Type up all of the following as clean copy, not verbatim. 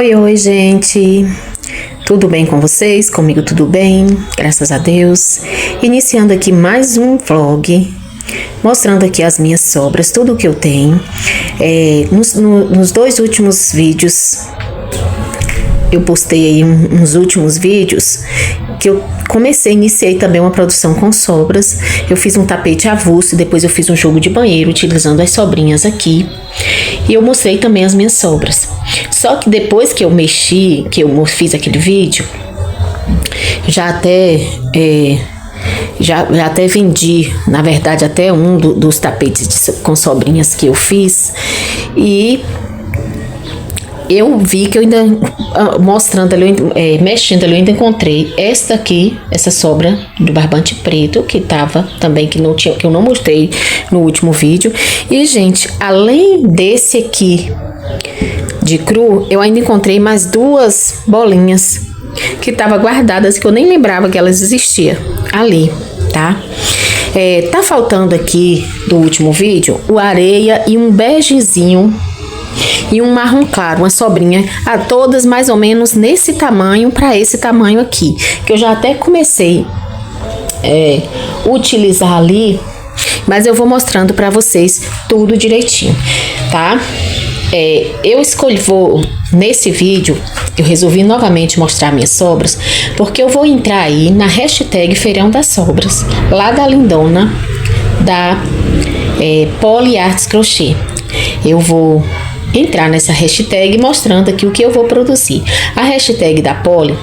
Oi, oi, gente. Tudo bem com vocês? Comigo tudo bem, graças a Deus. Iniciando aqui mais um vlog, mostrando aqui as minhas sobras, tudo o que eu tenho. Nos dois últimos vídeos, eu postei aí uns últimos vídeos que eu iniciei também uma produção com sobras. Eu fiz um tapete avulso e depois eu fiz um jogo de banheiro utilizando as sobrinhas aqui. E eu mostrei também as minhas sobras. Só que depois que eu mexi, que eu fiz aquele vídeo, já até vendi, na verdade, até um dos tapetes com sobrinhas que eu fiz. E eu vi que eu ainda, mostrando ali, mexendo ali, eu ainda encontrei esta aqui, essa sobra do barbante preto, que tava também, que eu não mostrei no último vídeo. E, gente, além desse aqui de cru, eu ainda encontrei mais duas bolinhas que estavam guardadas, que eu nem lembrava que elas existiam ali, tá? Tá faltando aqui do último vídeo o areia e um begezinho e um marrom claro, uma sobrinha, todas mais ou menos nesse tamanho, para esse tamanho aqui, que eu já até comecei utilizar ali, mas eu vou mostrando para vocês tudo direitinho, tá? Nesse vídeo, eu resolvi novamente mostrar minhas sobras, porque eu vou entrar aí na hashtag Feirão das Sobras, lá da lindona, da Poli Artes Crochê. Eu vou entrar nessa hashtag mostrando aqui o que eu vou produzir. A hashtag da Poli,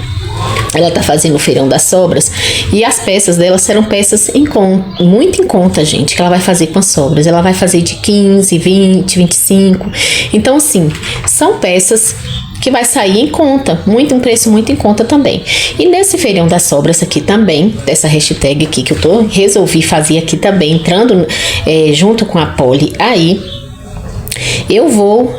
ela tá fazendo o Feirão das Sobras e as peças dela serão peças muito em conta, gente, que ela vai fazer com as sobras. Ela vai fazer de 15, 20, 25. Então, assim, são peças que vai sair em conta, um preço muito em conta também. E nesse Feirão das Sobras aqui também, dessa hashtag aqui que eu resolvi fazer aqui também, entrando junto com a Poli aí, eu vou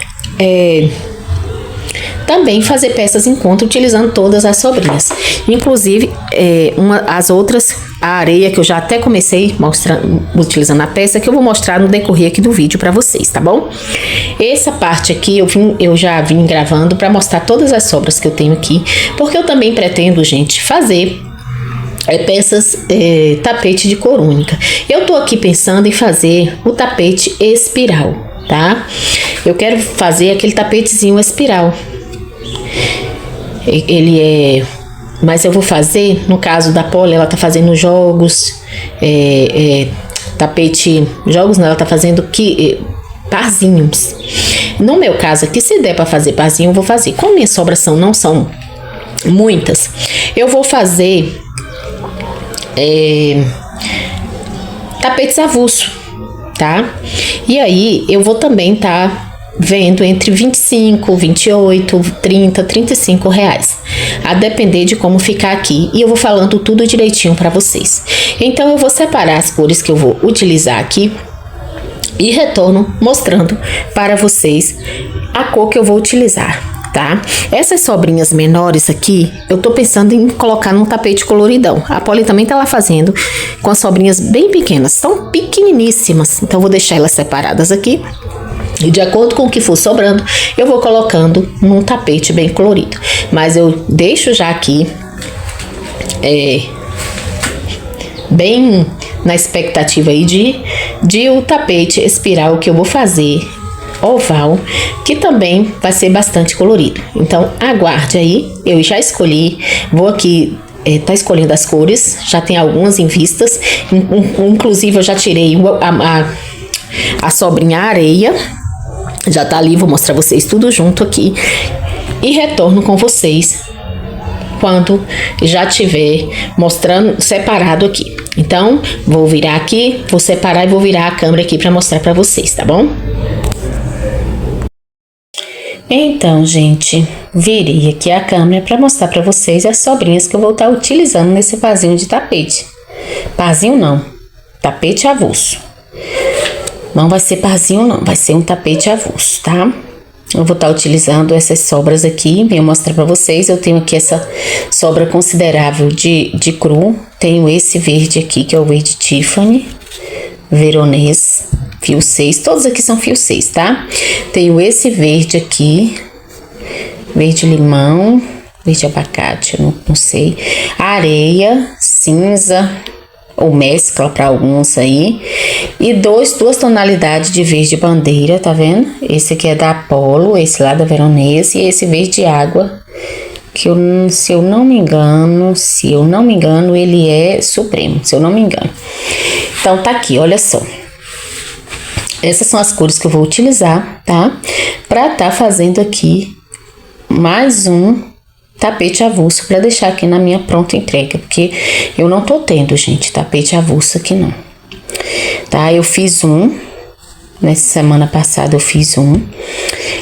também fazer peças em conta utilizando todas as sobrinhas. Inclusive, as outras, a areia, que eu já até comecei utilizando a peça, que eu vou mostrar no decorrer aqui do vídeo para vocês, tá bom? Essa parte aqui eu já vim gravando para mostrar todas as sobras que eu tenho aqui, porque eu também pretendo, gente, fazer peças, tapete de corúnica. Eu tô aqui pensando em fazer o tapete espiral, tá? Eu quero fazer aquele tapetezinho espiral. Mas eu vou fazer, no caso da Poli, ela tá fazendo jogos, jogos não, ela tá fazendo parzinhos. No meu caso aqui, se der pra fazer parzinho, eu vou fazer. Como minhas sobras não são muitas, eu vou fazer tapetes avulso, tá? E aí, eu vou também vendo entre 25, 28, 30, 35 reais, a depender de como ficar aqui, e eu vou falando tudo direitinho para vocês. Então eu vou separar as cores que eu vou utilizar aqui e retorno mostrando para vocês a cor que eu vou utilizar, tá? Essas sobrinhas menores aqui, eu tô pensando em colocar num tapete coloridão. A Poli também tá lá fazendo com as sobrinhas bem pequenas, são pequeniníssimas, então eu vou deixar elas separadas aqui. E de acordo com o que for sobrando, eu vou colocando num tapete bem colorido. Mas eu deixo já aqui, bem na expectativa aí de o tapete espiral que eu vou fazer, oval, que também vai ser bastante colorido. Então, aguarde aí, eu já escolhi, vou aqui tá escolhendo as cores, já tem algumas em vistas, inclusive eu já tirei a sobrinha areia, já tá ali, vou mostrar vocês tudo junto aqui e retorno com vocês quando já tiver mostrando separado aqui. Então, vou virar aqui, vou separar e vou virar a câmera aqui para mostrar para vocês, tá bom? Então, gente, virei aqui a câmera para mostrar para vocês as sobrinhas que eu vou estar utilizando nesse parzinho de tapete. Parzinho não, tapete avulso. Não vai ser parzinho não, vai ser um tapete avulso, tá? Eu vou estar utilizando essas sobras aqui, venho mostrar pra vocês. Eu tenho aqui essa sobra considerável de cru. Tenho esse verde aqui, que é o verde Tiffany, veronês, fio 6. Todos aqui são fio 6, tá? Tenho esse verde aqui, verde limão, verde abacate, eu não sei, areia, cinza, ou mescla para alguns aí, e duas tonalidades de verde bandeira, tá vendo? Esse aqui é da Apollo, esse lá da Veronese, e esse verde água, que se eu não me engano, ele é Supremo, se eu não me engano. Então tá aqui, olha só. Essas são as cores que eu vou utilizar, tá? Pra tá fazendo aqui mais um tapete avulso para deixar aqui na minha pronta entrega, porque eu não tô tendo, gente, tapete avulso aqui não. Tá? Eu fiz nessa semana passada eu fiz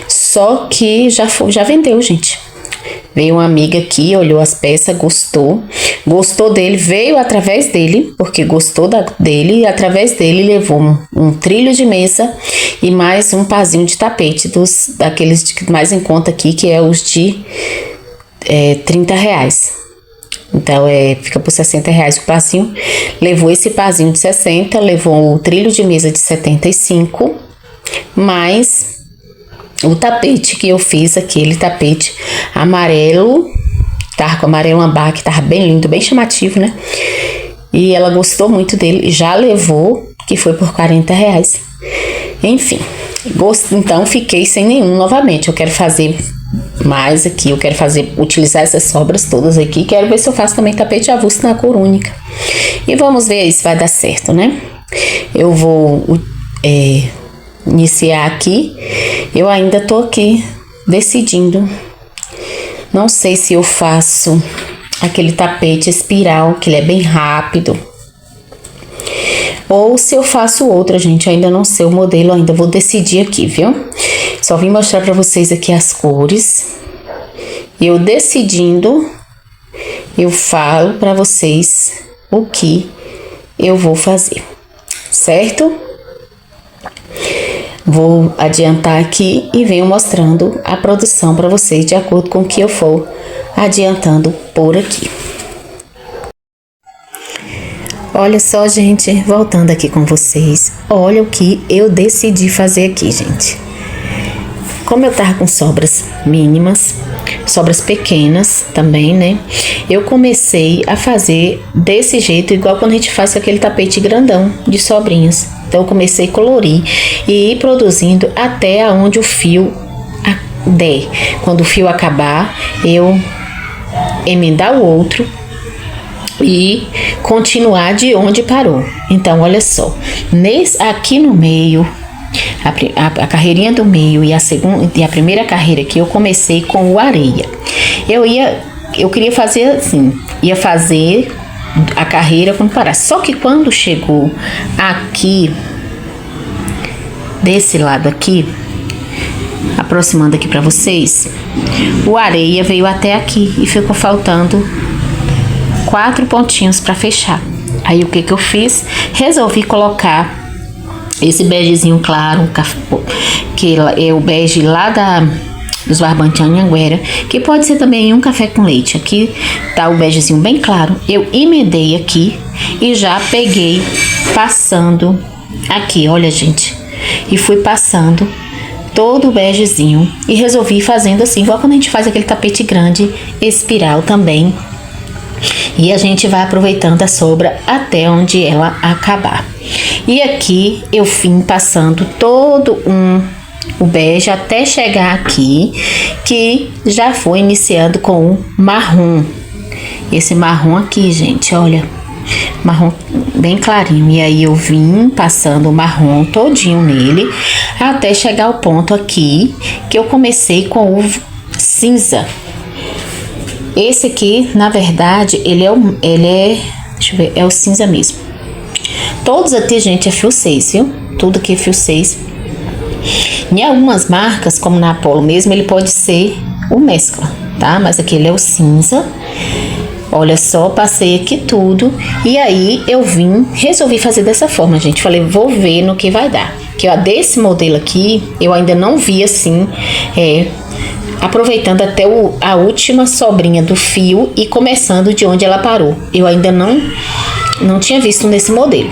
só que já vendeu, gente. Veio uma amiga aqui, olhou as peças, gostou dele, veio através dele, porque gostou dele, e através dele levou um trilho de mesa e mais um pazinho de tapete, daqueles mais em conta aqui, que é os de R$30. Então, fica por R$60 o pazinho. Levou esse pazinho de 60, levou o trilho de mesa de 75, mais o tapete que eu fiz, aquele tapete amarelo, tá com amarelo ambar, que tava bem lindo, bem chamativo, né? E ela gostou muito dele, já levou, que foi por R$40. Enfim, então fiquei sem nenhum novamente. Eu quero fazer mais aqui, eu quero utilizar essas sobras todas aqui, quero ver se eu faço também tapete avulso na cor única. E vamos ver aí se vai dar certo, né? Eu vou iniciar aqui. Eu ainda tô aqui decidindo. Não sei se eu faço aquele tapete espiral, que ele é bem rápido, ou se eu faço outra, gente. Ainda não sei o modelo, ainda vou decidir aqui, viu? Só vim mostrar pra vocês aqui as cores. Eu decidindo, eu falo pra vocês o que eu vou fazer, certo? Vou adiantar aqui e venho mostrando a produção para vocês de acordo com o que eu for adiantando por aqui. Olha só, gente, voltando aqui com vocês, olha o que eu decidi fazer aqui, gente. Como eu tava com sobras mínimas, sobras pequenas também, né? Eu comecei a fazer desse jeito, igual quando a gente faz aquele tapete grandão de sobrinhas. Então, eu comecei a colorir e ir produzindo até onde o fio der. Quando o fio acabar, eu emendar o outro e continuar de onde parou. Então, olha só, aqui no meio, a carreirinha do meio e a primeira carreira aqui, eu comecei com o areia. Eu queria fazer assim, ia fazer a carreira quando parar. Só que quando chegou aqui, desse lado aqui, aproximando aqui para vocês, o areia veio até aqui e ficou faltando 4 pontinhos para fechar. Aí o que eu fiz? Resolvi colocar esse begezinho claro, que é o bege lá dos barbantes Anhanguera, que pode ser também um café com leite. Aqui tá o begezinho bem claro. Eu emendei aqui e já peguei passando aqui, olha, gente, e fui passando todo o begezinho e resolvi fazendo assim, igual quando a gente faz aquele tapete grande, espiral também. E a gente vai aproveitando a sobra até onde ela acabar. E aqui eu vim passando todo o bege até chegar aqui, que já foi iniciando com o marrom. Esse marrom aqui, gente, olha, marrom bem clarinho. E aí eu vim passando o marrom todinho nele até chegar ao ponto aqui que eu comecei com o cinza. Esse aqui, na verdade, ele é, deixa eu ver, é o cinza mesmo. Todos aqui, gente, é fio 6, viu? Tudo aqui é fio 6. Em algumas marcas, como na Apollo mesmo, ele pode ser o mescla, tá? Mas aqui ele é o cinza. Olha só, passei aqui tudo. E aí eu resolvi fazer dessa forma, gente. Falei, vou ver no que vai dar. Que ó, desse modelo aqui, eu ainda não vi assim, aproveitando até a última sobrinha do fio e começando de onde ela parou. Eu ainda não tinha visto nesse modelo.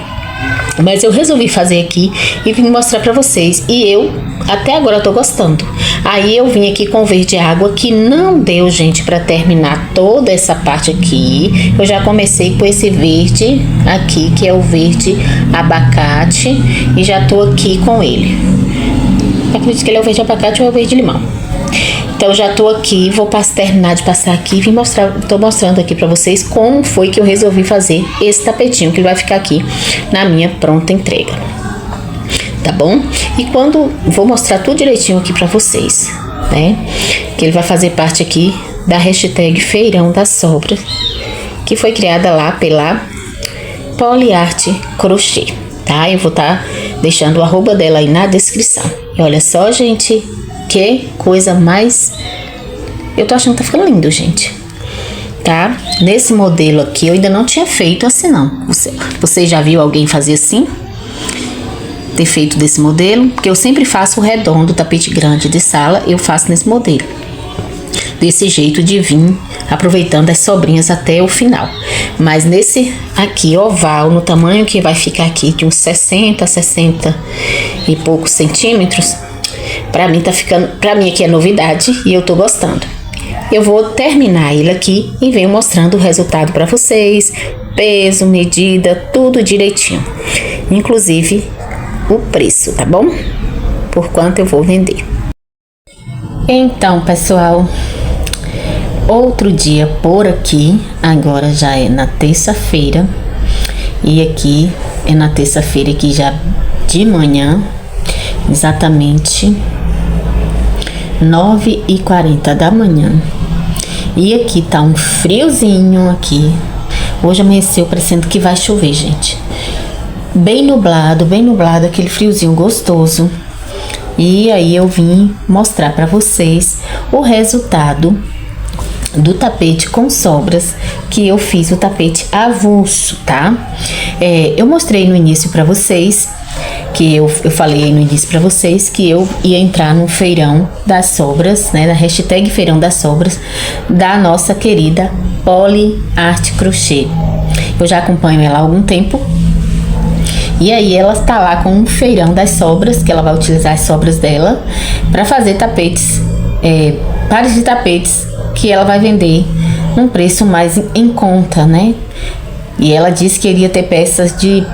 Mas eu resolvi fazer aqui e vim mostrar pra vocês. E eu, até agora, eu tô gostando. Aí eu vim aqui com verde água, que não deu, gente, pra terminar toda essa parte aqui. Eu já comecei com esse verde aqui, que é o verde abacate. E já tô aqui com ele. Eu acredito que ele é o verde abacate ou é o verde limão. Então já tô aqui, vou terminar de passar aqui e vim mostrar, tô mostrando aqui pra vocês como foi que eu resolvi fazer esse tapetinho, que ele vai ficar aqui na minha pronta entrega. Tá bom? E quando vou mostrar tudo direitinho aqui pra vocês, né? Que ele vai fazer parte aqui da hashtag Feirão das Sobras, que foi criada lá pela Poliarte Crochê, tá? Eu vou estar deixando o arroba dela aí na descrição. E olha só, gente, que coisa mais... Eu tô achando que tá ficando lindo, gente. Tá? Nesse modelo aqui, eu ainda não tinha feito assim, não. Você já viu alguém fazer assim? Ter feito desse modelo? Porque eu sempre faço o redondo, tapete grande de sala, eu faço nesse modelo. Desse jeito de vir aproveitando as sobrinhas até o final. Mas nesse aqui, oval, no tamanho que vai ficar aqui, de uns 60 e poucos centímetros... Pra mim tá ficando, pra mim aqui é novidade e eu tô gostando. Eu vou terminar ele aqui e venho mostrando o resultado pra vocês, peso, medida, tudo direitinho. Inclusive o preço, tá bom? Por quanto eu vou vender. Então, pessoal, outro dia por aqui, agora já é na terça-feira. E aqui é na terça-feira aqui já de manhã. Exatamente 9h40 da manhã. E aqui tá um friozinho aqui. Hoje amanheceu parecendo que vai chover, gente. Bem nublado, aquele friozinho gostoso. E aí eu vim mostrar pra vocês o resultado do tapete com sobras, que eu fiz o tapete avulso, tá? Eu mostrei no início pra vocês, que eu falei aí no início pra vocês que eu ia entrar no feirão das sobras, né, na hashtag Feirão das Sobras, da nossa querida Poliarte Crochê. Eu já acompanho ela há algum tempo, e aí ela está lá com um feirão das sobras, que ela vai utilizar as sobras dela para fazer tapetes, pares de tapetes, que ela vai vender num preço mais em conta, né? E ela disse que iria ter peças de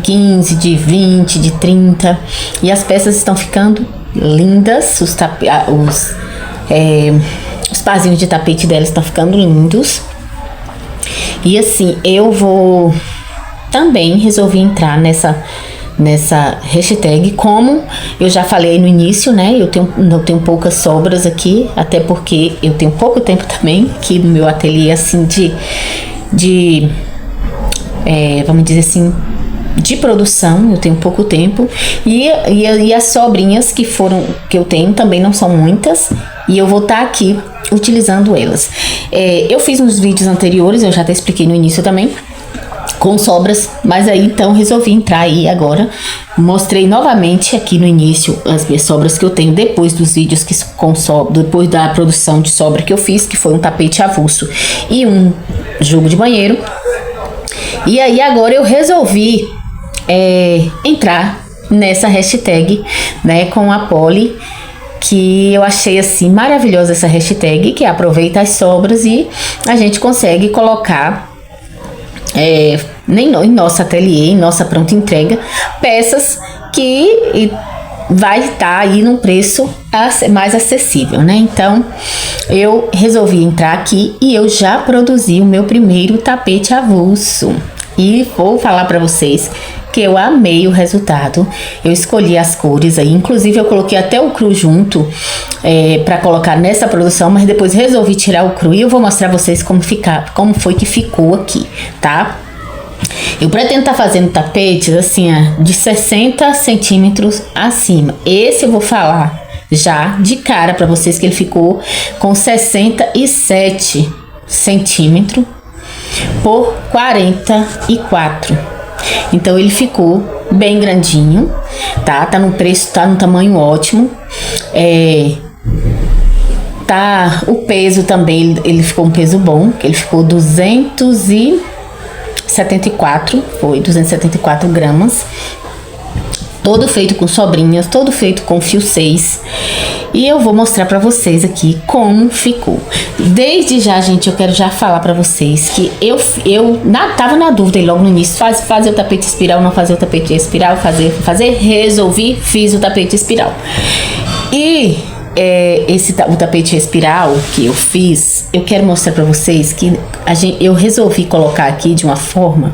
15, de 20, de 30. E as peças estão ficando lindas. Os parzinhos de tapete dela estão ficando lindos. E assim, eu vou também resolvi entrar nessa hashtag, como eu já falei no início, né? Eu tenho poucas sobras aqui, até porque eu tenho pouco tempo também aqui no meu ateliê, assim, vamos dizer assim, de produção. Eu tenho pouco tempo e as sobrinhas que eu tenho também não são muitas, e eu vou estar aqui utilizando elas. Eu fiz uns vídeos anteriores, eu já até expliquei no início também, com sobras, mas aí então resolvi entrar aí agora. Mostrei novamente aqui no início as minhas sobras que eu tenho depois dos vídeos depois da produção de sobra que eu fiz, que foi um tapete avulso e um jogo de banheiro. E aí agora eu resolvi entrar nessa hashtag, né, com a Poli, que eu achei assim maravilhosa essa hashtag, que aproveita as sobras e a gente consegue colocar em nosso ateliê, em nossa pronta entrega, peças que vai estar aí num preço mais acessível, né? Então eu resolvi entrar aqui e eu já produzi o meu primeiro tapete avulso e vou falar para vocês que eu amei o resultado. Eu escolhi as cores aí, inclusive eu coloquei até o cru junto para colocar nessa produção, mas depois resolvi tirar o cru e eu vou mostrar pra vocês como foi que ficou aqui, tá? Eu pretendo estar fazendo tapetes assim, de 60 centímetros acima. Esse eu vou falar já de cara para vocês que ele ficou com 67 centímetros por 44. Então ele ficou bem grandinho, tá? Tá no preço, tá no tamanho ótimo. Tá, o peso também, ele ficou um peso bom, que ele ficou 270 274, foi 274 gramas. Todo feito com sobrinhas, todo feito com fio 6. E eu vou mostrar pra vocês aqui como ficou. Desde já, gente, eu quero já falar pra vocês que eu tava na dúvida aí logo no início, fazer o tapete espiral, não fazer o tapete espiral, resolvi, fiz o tapete espiral. E o tapete espiral que eu fiz, eu quero mostrar pra vocês que eu resolvi colocar aqui de uma forma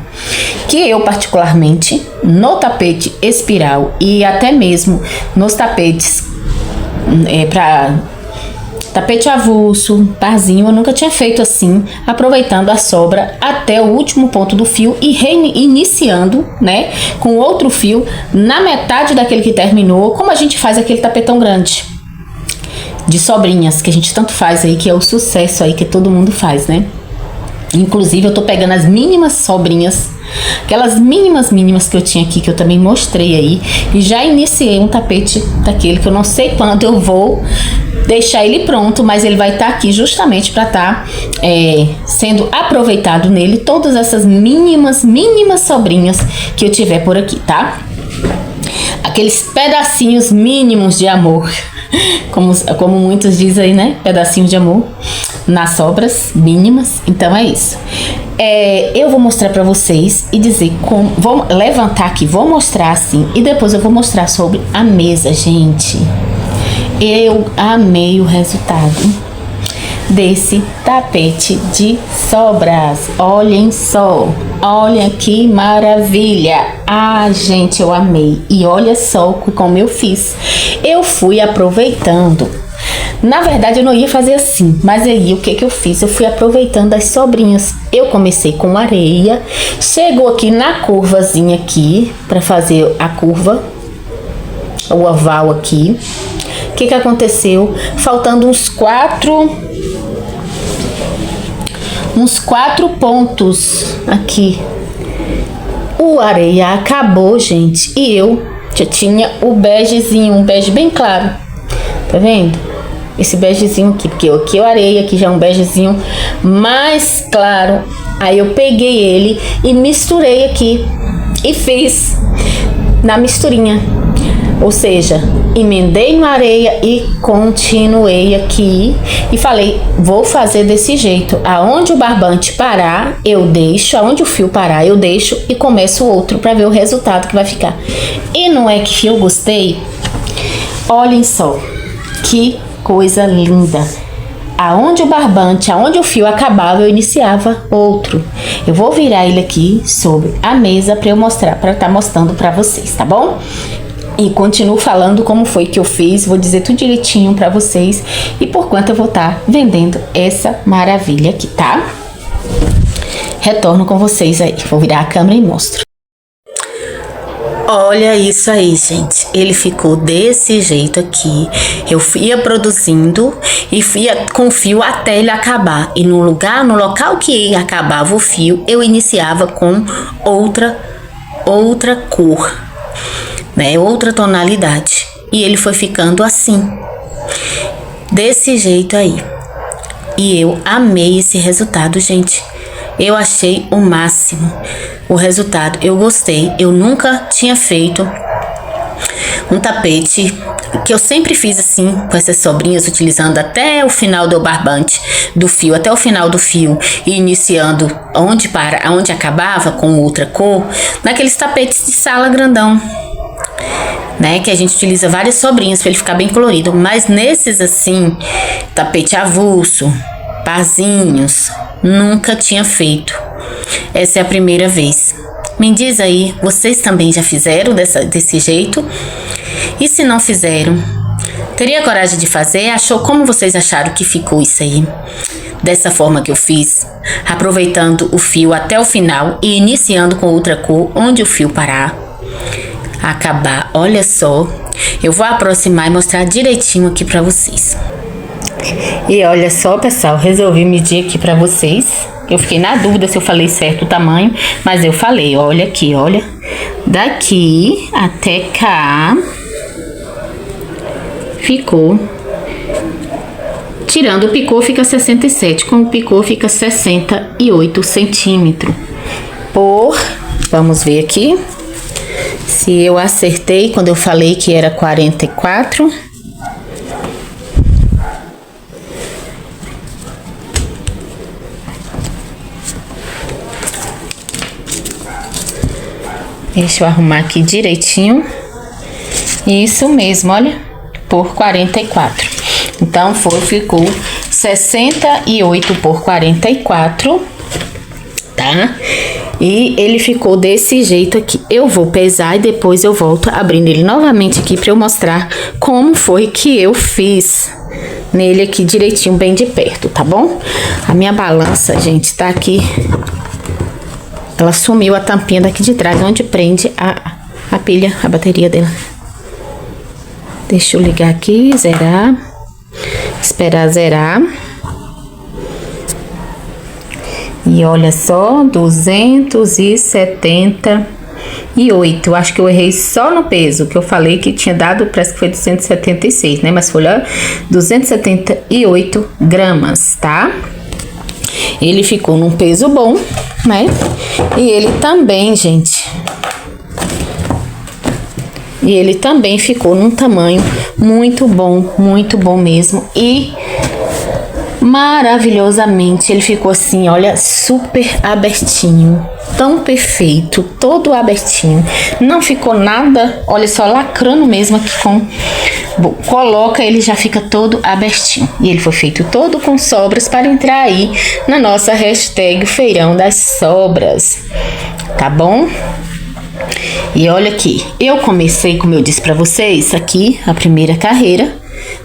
que eu particularmente no tapete espiral e até mesmo nos tapetes para tapete avulso, parzinho, eu nunca tinha feito assim, aproveitando a sobra até o último ponto do fio e reiniciando, né, com outro fio na metade daquele que terminou, como a gente faz aquele tapetão grande de sobrinhas, que a gente tanto faz aí, que é o sucesso aí que todo mundo faz, né? Inclusive eu tô pegando as mínimas sobrinhas, aquelas mínimas que eu tinha aqui, que eu também mostrei aí, e já iniciei um tapete daquele que eu não sei quando eu vou deixar ele pronto, mas ele vai estar aqui justamente para estar sendo aproveitado nele todas essas mínimas sobrinhas que eu tiver por aqui, tá? Aqueles pedacinhos mínimos de amor, como muitos dizem aí, né? Pedacinhos de amor nas sobras mínimas. Então é isso. Eu vou mostrar pra vocês e dizer como. Vou levantar aqui, vou mostrar assim e depois eu vou mostrar sobre a mesa, gente. Eu amei o resultado desse tapete de sobras. Olhem só, olha que maravilha. Ah, gente, eu amei. E olha só como eu fiz. Eu fui aproveitando. Na verdade, eu não ia fazer assim, mas aí o que eu fiz? Eu fui aproveitando as sobrinhas. Eu comecei com areia, chegou aqui na curvazinha aqui, para fazer a curva, o oval aqui. O que aconteceu? Faltando uns quatro pontos aqui. O areia acabou, gente, e eu já tinha o begezinho, um bege bem claro. Tá vendo? Esse begezinho aqui, porque aqui é o areia, aqui já é um begezinho mais claro. Aí eu peguei ele e misturei aqui e fiz na misturinha. Ou seja, emendei na areia e continuei aqui e falei, vou fazer desse jeito. Aonde o barbante parar, eu deixo. Aonde o fio parar, eu deixo e começo outro para ver o resultado que vai ficar. E não é que eu gostei? Olhem só, que coisa linda. Aonde o barbante, aonde o fio acabava, eu iniciava outro. Eu vou virar ele aqui sobre a mesa para eu mostrar, para estar mostrando para vocês, tá bom? E continuo falando como foi que eu fiz, vou dizer tudo direitinho pra vocês e por quanto eu vou estar vendendo essa maravilha aqui, tá? Retorno com vocês aí, vou virar a câmera e mostro. Olha isso aí, gente, ele ficou desse jeito aqui. Eu ia produzindo e ia com o fio até ele acabar. E no local que acabava o fio, eu iniciava com outra cor, né, outra tonalidade, e ele foi ficando assim, desse jeito aí. E eu amei esse resultado, gente. Eu achei o máximo o resultado, eu gostei. Eu nunca tinha feito um tapete, que eu sempre fiz assim, com essas sobrinhas, utilizando até o final do barbante do fio, até o final do fio, e iniciando onde acabava com outra cor, naqueles tapetes de sala grandão, né, que a gente utiliza várias sobrinhas para ele ficar bem colorido. Mas nesses assim, tapete avulso, parzinhos, nunca tinha feito. Essa é a primeira vez. Me diz aí, vocês também já fizeram desse jeito? E se não fizeram, teria coragem de fazer? Como vocês acharam que ficou isso aí? Dessa forma que eu fiz, aproveitando o fio até o final e iniciando com outra cor, onde o fio parar, acabar. Olha só, eu vou aproximar e mostrar direitinho aqui pra vocês. E olha só, pessoal, resolvi medir aqui pra vocês. Eu fiquei na dúvida se eu falei certo o tamanho, mas eu falei, olha aqui, olha, daqui até cá ficou, tirando o picô fica 67, com o picô fica 68 centímetros. por... Vamos ver aqui se eu acertei quando eu falei que era 44. Deixa eu arrumar aqui direitinho. Isso mesmo, olha, por 44. Então, ficou 68 por 44, tá? E ele ficou desse jeito aqui. Eu vou pesar e depois eu volto abrindo ele novamente aqui pra eu mostrar como foi que eu fiz nele aqui direitinho, bem de perto, tá bom? A minha balança, gente, tá aqui. Ela sumiu a tampinha daqui de trás, onde prende a pilha, a bateria dela. Deixa eu ligar aqui, zerar. Esperar zerar. E olha só, 278. Acho que eu errei só no peso, que eu falei que tinha dado, parece que foi 276, né? Mas foi lá 278 gramas, tá? Ele ficou num peso bom, né? E ele também, gente... E ele também ficou num tamanho muito bom mesmo. E maravilhosamente ele ficou assim, olha, super abertinho. Tão perfeito, todo abertinho. Não ficou nada, olha só, lacrando mesmo aqui com... Coloca, ele já fica todo abertinho. E ele foi feito todo com sobras para entrar aí na nossa hashtag Feirão das Sobras. Tá bom? E olha aqui, eu comecei, como eu disse pra vocês, aqui a primeira carreira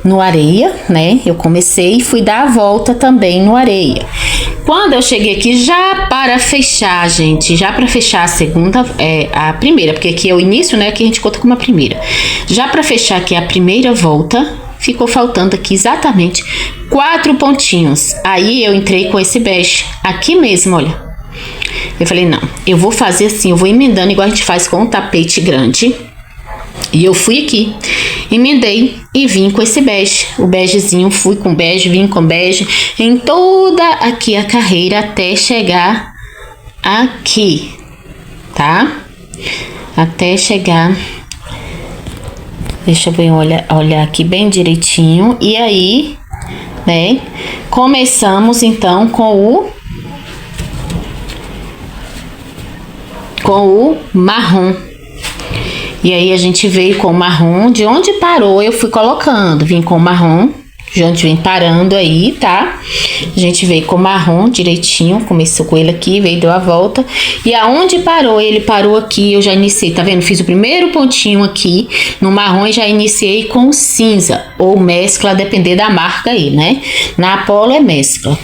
no areia, né? Eu comecei e fui dar a volta também no areia. Quando eu cheguei aqui, já para fechar, gente, já para fechar a segunda, a primeira, porque aqui é o início, né? Aqui a gente conta como a primeira. Já para fechar aqui a primeira volta, ficou faltando aqui exatamente 4 pontinhos. Aí eu entrei com esse bege aqui mesmo, olha. Eu falei, não, eu vou fazer assim, eu vou emendando igual a gente faz com um tapete grande. E eu fui aqui, emendei e vim com esse bege. O begezinho, fui com bege, vim com bege em toda aqui a carreira até chegar aqui, tá? Até chegar... Deixa eu ver, olhar aqui bem direitinho. E aí, né, começamos então com o marrom. E aí a gente veio com o marrom, de onde parou eu fui colocando, vim com o marrom, de onde vem parando aí, tá? A gente veio com o marrom direitinho, começou com ele aqui, veio, deu a volta. E aonde parou, ele parou aqui, eu já iniciei, tá vendo? Fiz o primeiro pontinho aqui no marrom e já iniciei com cinza, ou mescla, a depender da marca aí, né? Na Apollo é mescla,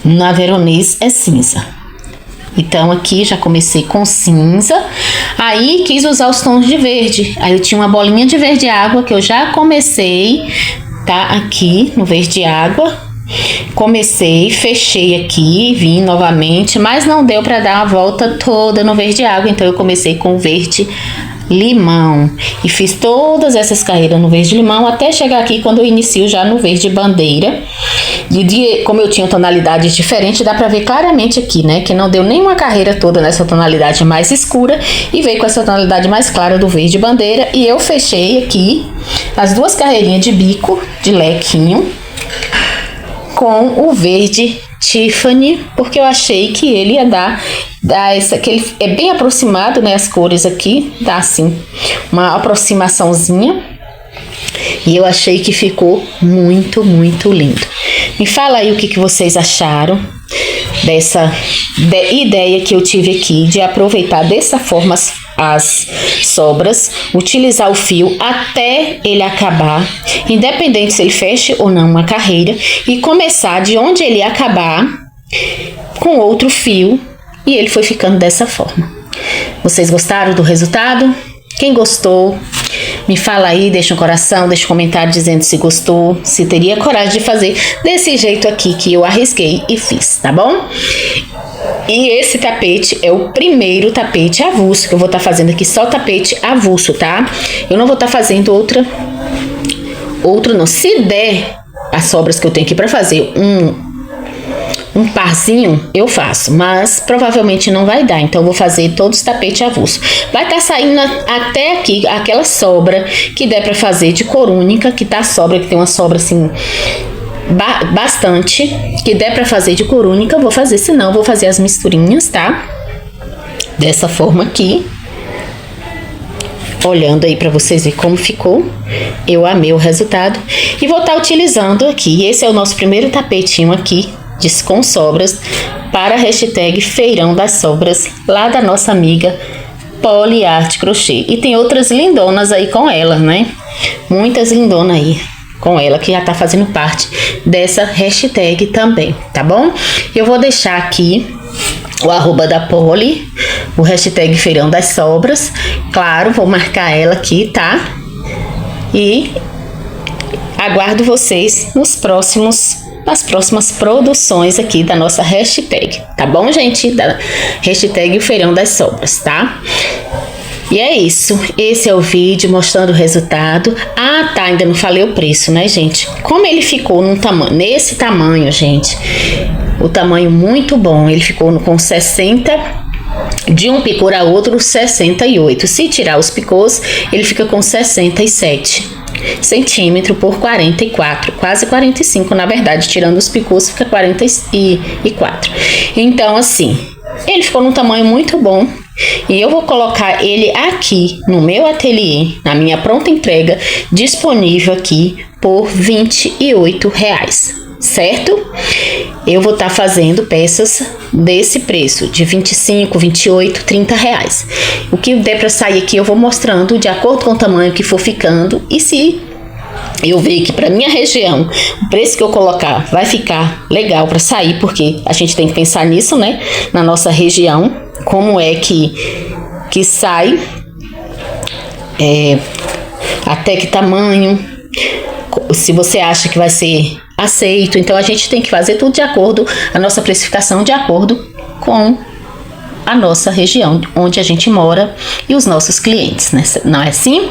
na Veronese é cinza. Então, aqui já comecei com cinza, aí quis usar os tons de verde. Aí eu tinha uma bolinha de verde água que eu já comecei, tá? Aqui no verde água. Comecei, fechei aqui, vim novamente, mas não deu pra dar a volta toda no verde água. Então, eu comecei com o verde limão e fiz todas essas carreiras no verde limão até chegar aqui quando eu inicio já no verde bandeira. Como eu tinha tonalidades diferentes, dá pra ver claramente aqui, né, que não deu nenhuma carreira toda nessa tonalidade mais escura e veio com essa tonalidade mais clara do verde bandeira. E eu fechei aqui as duas carreirinhas de bico de lequinho com o verde Tiffany, porque eu achei que ele ia dar essa, que ele é bem aproximado, né, as cores aqui, dá assim uma aproximaçãozinha, e eu achei que ficou muito lindo. Me fala aí o que vocês acharam dessa ideia que eu tive aqui de aproveitar dessa forma as sobras, utilizar o fio até ele acabar, independente se ele feche ou não uma carreira, e começar de onde ele acabar com outro fio, e ele foi ficando dessa forma. Vocês gostaram do resultado? Quem gostou, me fala aí, deixa um coração, deixa um comentário dizendo se gostou, se teria coragem de fazer desse jeito aqui que eu arrisquei e fiz, tá bom? E esse tapete é o primeiro tapete avulso que eu vou estar fazendo aqui, só tapete avulso, tá? Eu não vou estar fazendo outro não. Se der as sobras que eu tenho aqui pra fazer um parzinho, eu faço, mas provavelmente não vai dar, então eu vou fazer todos os tapetes avulso. Vai estar saindo até aqui aquela sobra que der pra fazer de cor única, que tá sobra, que tem uma sobra assim bastante, que der pra fazer de cor única, eu vou fazer, senão eu vou fazer as misturinhas, tá? Dessa forma aqui. Olhando aí pra vocês verem como ficou. Eu amei o resultado. E vou estar utilizando aqui, esse é o nosso primeiro tapetinho aqui, com sobras, para a hashtag Feirão das Sobras, lá da nossa amiga Poli Arte Crochê. E tem outras lindonas aí com ela, né? Muitas lindonas aí com ela, que já tá fazendo parte dessa hashtag também, tá bom? Eu vou deixar aqui o arroba da Poli, o hashtag Feirão das Sobras. Claro, vou marcar ela aqui, tá? E aguardo vocês nas próximas produções aqui da nossa hashtag, tá bom, gente? Da hashtag Feirão das Sobras, tá? E é isso, esse é o vídeo mostrando o resultado. Ah, tá, ainda não falei o preço, né, gente? Como ele ficou nesse tamanho, gente, o tamanho muito bom, ele ficou com 60, de um picô a outro 68. Se tirar os picôs, ele fica com 67 centímetros por 44, quase 45, na verdade, tirando os picôs fica 44. Então, assim, ele ficou num tamanho muito bom. E eu vou colocar ele aqui no meu ateliê, na minha pronta entrega, disponível aqui por R$28, certo? Eu vou estar fazendo peças desse preço, de 25, 28, R$30. O que der para sair aqui eu vou mostrando de acordo com o tamanho que for ficando, e se eu ver que para minha região o preço que eu colocar vai ficar legal para sair, porque a gente tem que pensar nisso, né? Na nossa região, como é que sai, até que tamanho, se você acha que vai ser aceito. Então a gente tem que fazer tudo de acordo, a nossa precificação de acordo com a nossa região, onde a gente mora e os nossos clientes, né? Não é assim?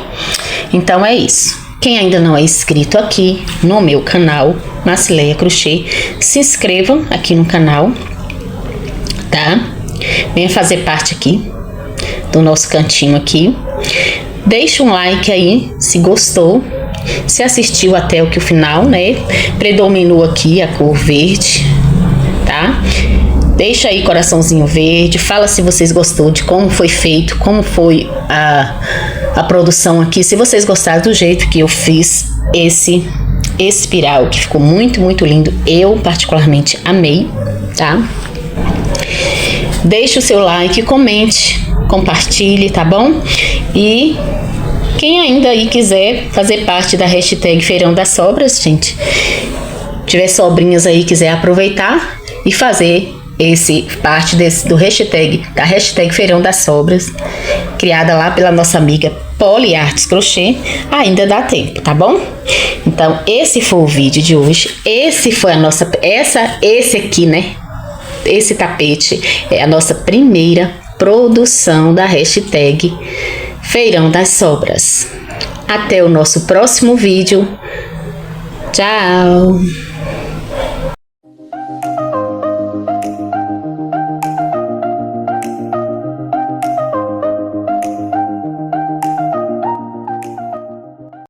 Então é isso. Quem ainda não é inscrito aqui no meu canal, Marcileia Crochê, se inscrevam aqui no canal, tá? Venha fazer parte aqui do nosso cantinho aqui. Deixa um like aí se gostou, se assistiu até o final, né? Predominou aqui a cor verde, tá? Deixa aí coraçãozinho verde, fala se vocês gostou de como foi feito, como foi a produção aqui, se vocês gostaram do jeito que eu fiz esse espiral, que ficou muito, muito lindo. Eu particularmente amei, tá? Deixe o seu like, comente, compartilhe, tá bom? E quem ainda aí quiser fazer parte da hashtag Feirão das Sobras, gente, tiver sobrinhas aí, quiser aproveitar e fazer parte da hashtag Feirão das Sobras, criada lá pela nossa amiga Poli Artes Crochê, ainda dá tempo, tá bom? Então, esse foi o vídeo de hoje. Esse foi esse aqui, né? Esse tapete é a nossa primeira produção da hashtag Feirão das Sobras. Até o nosso próximo vídeo. Tchau!